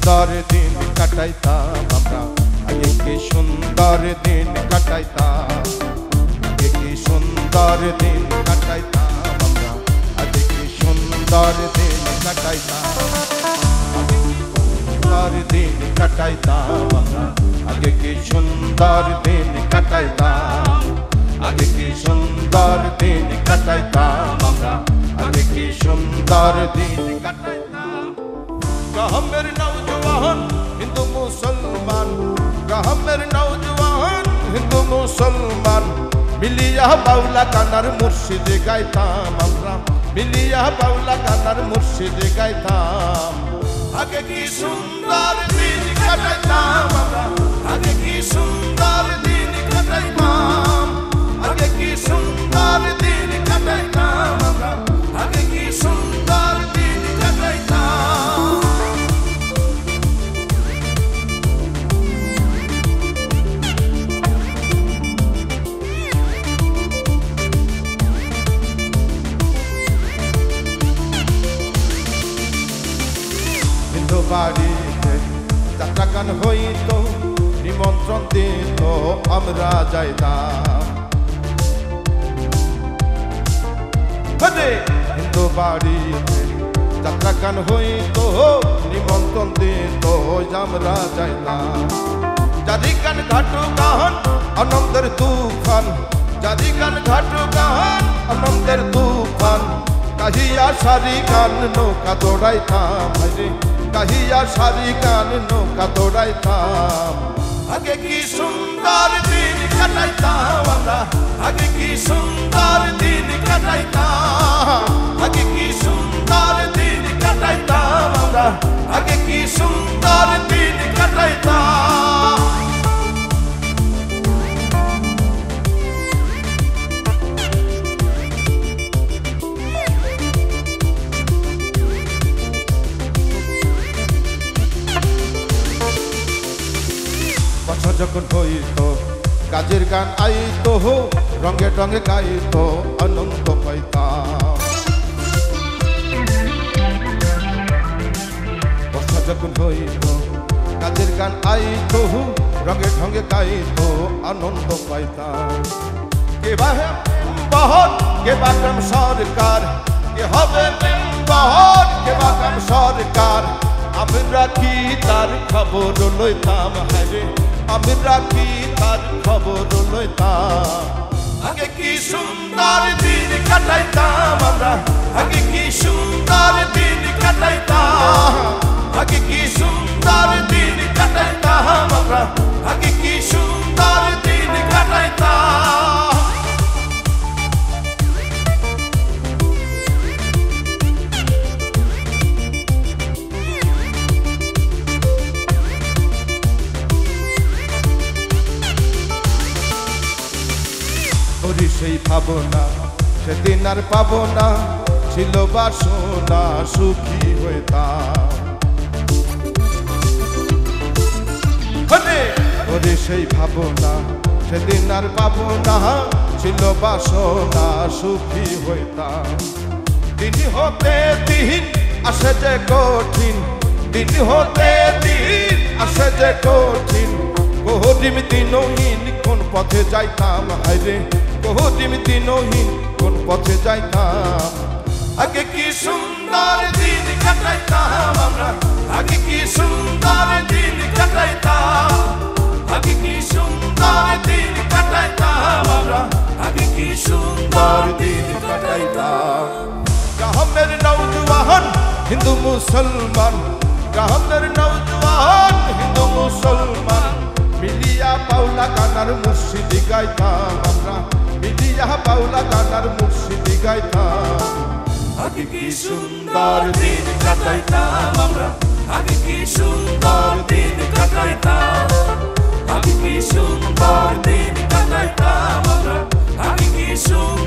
সুন্দর দিন কাটাইতাম আমরা, আগে কি সুন্দর দিন কাটাইতাম, আগে কি সুন্দর দিন কাটাইতাম আমরা, আগে কি সুন্দর দিন কাটাইতাম, সুন্দর দিন কাটাইতাম আমরা, আগে কি সুন্দর দিন কাটাইতাম, আগে কি সুন্দর দিন কাটাইতাম আমরা, আগে কি সুন্দর দিন কাটাইতাম। গ্রামের নওজওয়ান হিন্দু মুসলমান, গ্রামের নওজওয়ান হিন্দু মুসলমান মিলিয়া বাউলা গানার মুর্শিদে গাইতাম আমরা, মিলিয়া বাউলা গানার মুর্শিদে গাইতাম। আগে কি সুন্দর দিন কাটাইতাম আমরা, আগে কি সুন্দর দিন কাটাইতাম, আগে কি সুন্দর দিন কাটাইতাম আমরা, আগে কি সুন্দর দিন কাটাইতাম। হিন্দু বাড়িতে যাত্রা গান হইত, নিমন্ত্রণ দিত আমরা যাইতাম। হিন্দু বাড়িতে যাত্রা গান হইত, নিমন্ত্রণ দিত আমরা যাইতাম। যাদি গান ঘাটু গান আনন্দের তুফান, যাদি গান ঘাটু গান আনন্দের তুফান, কাহিয়া সারি গান নৌকা দৌড়াইতাম রে, কাহিয়া সারি গান নৌকা দৌড়াইতাম। আগে কি সুন্দর দিন কাটাইতাম আমরা, আগে কি সুন্দর দিন কাটাইতাম, আগে কি সুন্দর দিন কাটাইতাম আমরা, আগে কি সুন্দর দিন কাটাইতাম। বছর যখন হইত কাজের গান আইতো, রঙে রঙে গাইতো আনন্দ পাইতাম। বছর যখন হইত কাজের গান আইতো, রঙে রঙে গাইতো আনন্দ পাইতাম। কে বহন কে বাকম সরকার, কে হবে বহন কে বাকম সরকার, আমরা কি তার খবর লইতাম হায়রে, আমরা কি তার খবর লইতাম। আগে কি সুন্দর দিন কাটাইতাম আমরা, আগে কি সুন্দর দিন কাটাইতাম, আগে কি সুন্দর দিন কাটাইতাম আমরা, আগে কি সুন্দর দিন কাটাইতাম। সেই ভাবনা সেদিন আর পাবো না, ছিল বাসনা সুখী হইতাম। ওরে সেই ভাবনা সেদিন আর পাবো না, ছিল বাসনা সুখী হইতাম। দিন হতে দিন আসে যে কঠিন, দিন হতে দিন আসে যে কঠিন, কঠিন দিনহীন কোন পথে যাইতাম হায়রে, কঠিন দিনহীন কোন পথে যাইতাম। আগে কি সুন্দর দিন কাটাইতাম আমরা, আগে কি সুন্দর দিন কাটাইতাম, আগে কি সুন্দর দিন কাটাইতাম আমরা, আগে কি সুন্দর দিন কাটাইতাম। গ্রামের নওজওয়ান হিন্দু মুসলমান, গ্রামের নওজওয়ান হিন্দু মুসলমান মিলিয়া বাউলা গানার মুর্শিদি গাইতাম আমরা, মিলিয়া বাউলা গানার মুর্শিদি গাইতাম। আগে কি সুন্দর দিন কাটাইতাম আমরা, আগে কি সুন্দর দিন কাটাইতাম, আগে কি সুন্দর দিন কাটাইতাম আমরা, আগে কি সুন্দর